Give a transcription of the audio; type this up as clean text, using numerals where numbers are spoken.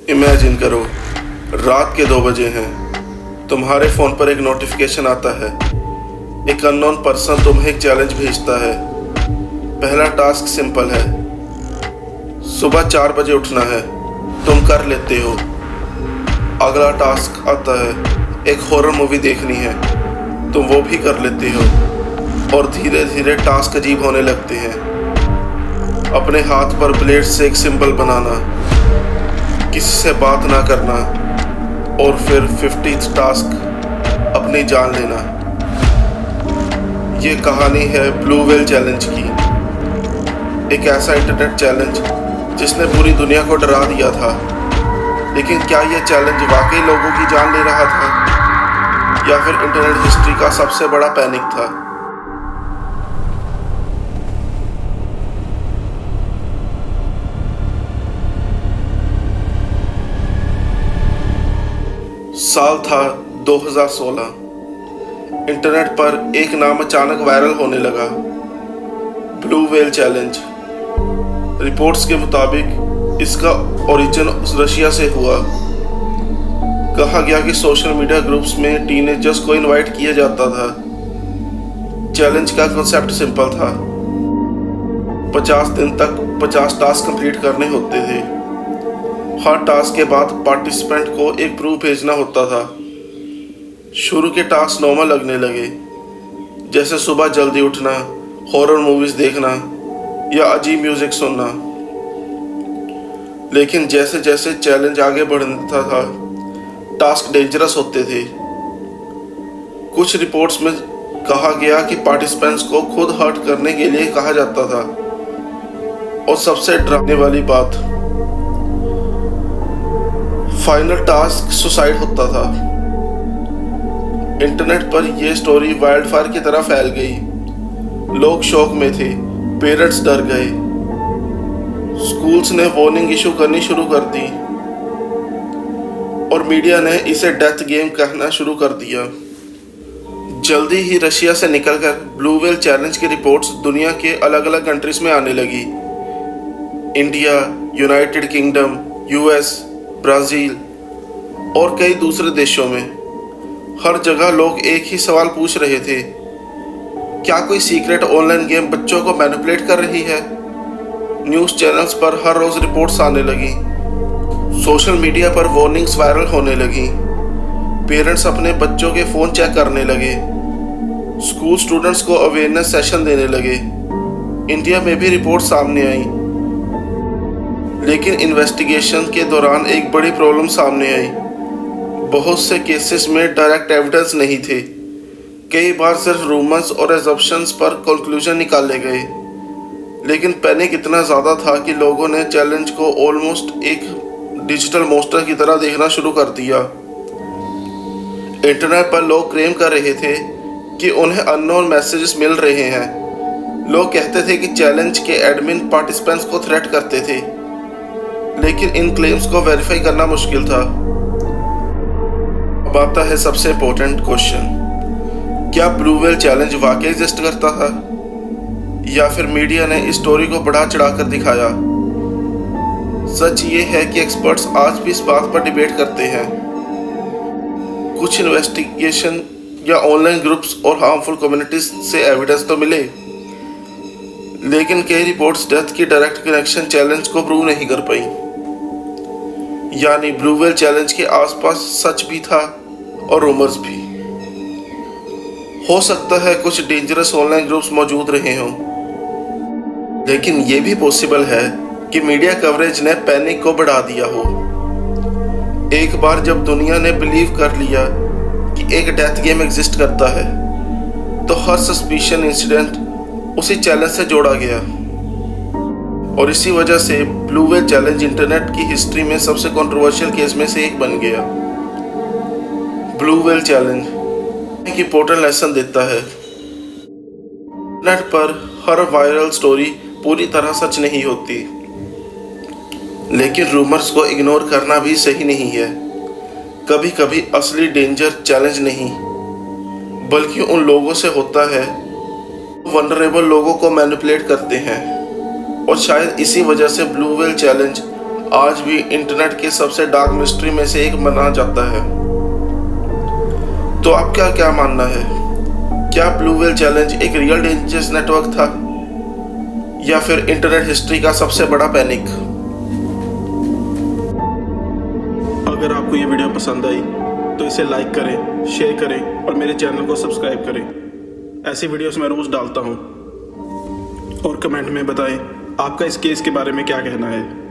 Imagine करो, रात के 2 बजे हैं, तुम्हारे फ़ोन पर एक नोटिफिकेशन आता है। एक अननोन पर्सन तुम्हें एक चैलेंज भेजता है। पहला टास्क सिंपल है, सुबह 4 बजे उठना है, तुम कर लेते हो। अगला टास्क आता है, एक हॉरर मूवी देखनी है, तुम वो भी कर लेते हो। और धीरे धीरे टास्क अजीब होने लगते हैं। अपने हाथ पर ब्लेड से एक सिंबल बनाना, किसी से बात ना करना, और फिर 50th टास्क अपनी जान लेना। ये कहानी है ब्लू व्हेल चैलेंज की, एक ऐसा इंटरनेट चैलेंज जिसने पूरी दुनिया को डरा दिया था। लेकिन क्या यह चैलेंज वाकई लोगों की जान ले रहा था, या फिर इंटरनेट हिस्ट्री का सबसे बड़ा पैनिक था? साल था 2016। इंटरनेट पर एक नाम अचानक वायरल होने लगा, ब्लू व्हेल चैलेंज। रिपोर्ट्स के मुताबिक इसका ओरिजिन रशिया से हुआ। कहा गया कि सोशल मीडिया ग्रुप्स में टीनेजर्स को इनवाइट किया जाता था। चैलेंज का कॉन्सेप्ट सिंपल था, 50 दिन तक 50 टास्क कंप्लीट करने होते थे। हर टास्क के बाद पार्टिसिपेंट को एक प्रूफ भेजना होता था। शुरू के टास्क नॉर्मल लगने लगे, जैसे सुबह जल्दी उठना, हॉरर मूवीज देखना या अजीब म्यूजिक सुनना। लेकिन जैसे जैसे चैलेंज आगे बढ़ता था, टास्क डेंजरस होते थे। कुछ रिपोर्ट्स में कहा गया कि पार्टिसिपेंट्स को खुद हर्ट करने के लिए कहा जाता था। और सबसे डराने वाली बात, फाइनल टास्क सुसाइड होता था। इंटरनेट पर यह स्टोरी वाइल्ड फायर की तरह फैल गई। लोग शॉक में थे, पेरेंट्स डर गए, स्कूल्स ने वार्निंग इशू करनी शुरू कर दी, और मीडिया ने इसे डेथ गेम कहना शुरू कर दिया। जल्दी ही रशिया से निकलकर ब्लू व्हेल चैलेंज की रिपोर्ट्स दुनिया के अलग अलग कंट्रीज में आने लगी। India, United kingdom, US, Brazil और कई दूसरे देशों में। हर जगह लोग एक ही सवाल पूछ रहे थे, क्या कोई सीक्रेट ऑनलाइन गेम बच्चों को मैनिपुलेट कर रही है? न्यूज़ चैनल्स पर हर रोज़ रिपोर्ट्स आने लगी, सोशल मीडिया पर वार्निंग्स वायरल होने लगी, पेरेंट्स अपने बच्चों के फ़ोन चेक करने लगे, स्कूल स्टूडेंट्स को अवेयरनेस सेशन देने लगे। इंडिया में भी रिपोर्ट सामने आई। लेकिन इन्वेस्टिगेशन के दौरान एक बड़ी प्रॉब्लम सामने आई। बहुत से केसेस में डायरेक्ट एविडेंस नहीं थे। कई बार सिर्फ रूमर्स और एजम्पशंस पर कंक्लूजन निकाले गए। लेकिन पैनिक इतना ज़्यादा था कि लोगों ने चैलेंज को ऑलमोस्ट एक डिजिटल मॉन्स्टर की तरह देखना शुरू कर दिया। इंटरनेट पर लोग क्लेम कर रहे थे कि उन्हें अननोन मैसेजेस मिल रहे हैं। लोग कहते थे कि चैलेंज के एडमिन पार्टिसिपेंट्स को थ्रेट करते थे। लेकिन इन क्लेम्स को वेरीफाई करना मुश्किल था। अब आता है सबसे इम्पोर्टेंट क्वेश्चन, क्या ब्लू व्हेल चैलेंज वाकई एग्जिस्ट करता था, या फिर मीडिया ने इस स्टोरी को बढ़ा चढ़ाकर दिखाया? सच ये है कि एक्सपर्ट्स आज भी इस बात पर डिबेट करते हैं। कुछ इन्वेस्टिगेशन या ऑनलाइन ग्रुप्स और हार्मफुल कम्युनिटीज से एविडेंस तो मिले, लेकिन कई रिपोर्ट्स डेथ की डायरेक्ट कनेक्शन चैलेंज को प्रूव नहीं कर पाई। यानी ब्लू व्हेल चैलेंज के आसपास सच भी था और रूमर्स भी। हो सकता है कुछ डेंजरस ऑनलाइन ग्रुप्स मौजूद रहे हों, लेकिन ये भी पॉसिबल है कि मीडिया कवरेज ने पैनिक को बढ़ा दिया हो। एक बार जब दुनिया ने बिलीव कर लिया कि एक डेथ गेम एग्जिस्ट करता है, तो हर सस्पिशन इंसिडेंट उसी चैलेंज से जोड़ा गया। और इसी वजह से ब्लू व्हेल चैलेंज इंटरनेट की हिस्ट्री में सबसे कंट्रोवर्शियल केस में से एक बन गया। ब्लू व्हेल चैलेंज एक इंपॉर्टेंट लेसन देता है, इंटरनेट पर हर वायरल स्टोरी पूरी तरह सच नहीं होती। लेकिन रूमर्स को इग्नोर करना भी सही नहीं है। कभी कभी असली डेंजर चैलेंज नहीं, बल्कि उन लोगों से होता है वनरेबल लोगों को मैनिपुलेट करते हैं। और शायद इसी वजह से ब्लू व्हेल चैलेंज आज भी इंटरनेट के सबसे डार्क मिस्ट्री में से एक माना जाता है। तो आपका क्या मानना है? क्या ब्लू व्हेल चैलेंज एक रियल डेंजरस नेटवर्क था या फिर इंटरनेट हिस्ट्री का सबसे बड़ा पैनिक? अगर आपको ये वीडियो पसंद आई तो इसे लाइक करें, शेयर करें और मेरे चैनल को सब्सक्राइब करें। ऐसी वीडियोस मैं रोज़ डालता हूँ। और कमेंट में बताएं आपका इस केस के बारे में क्या कहना है।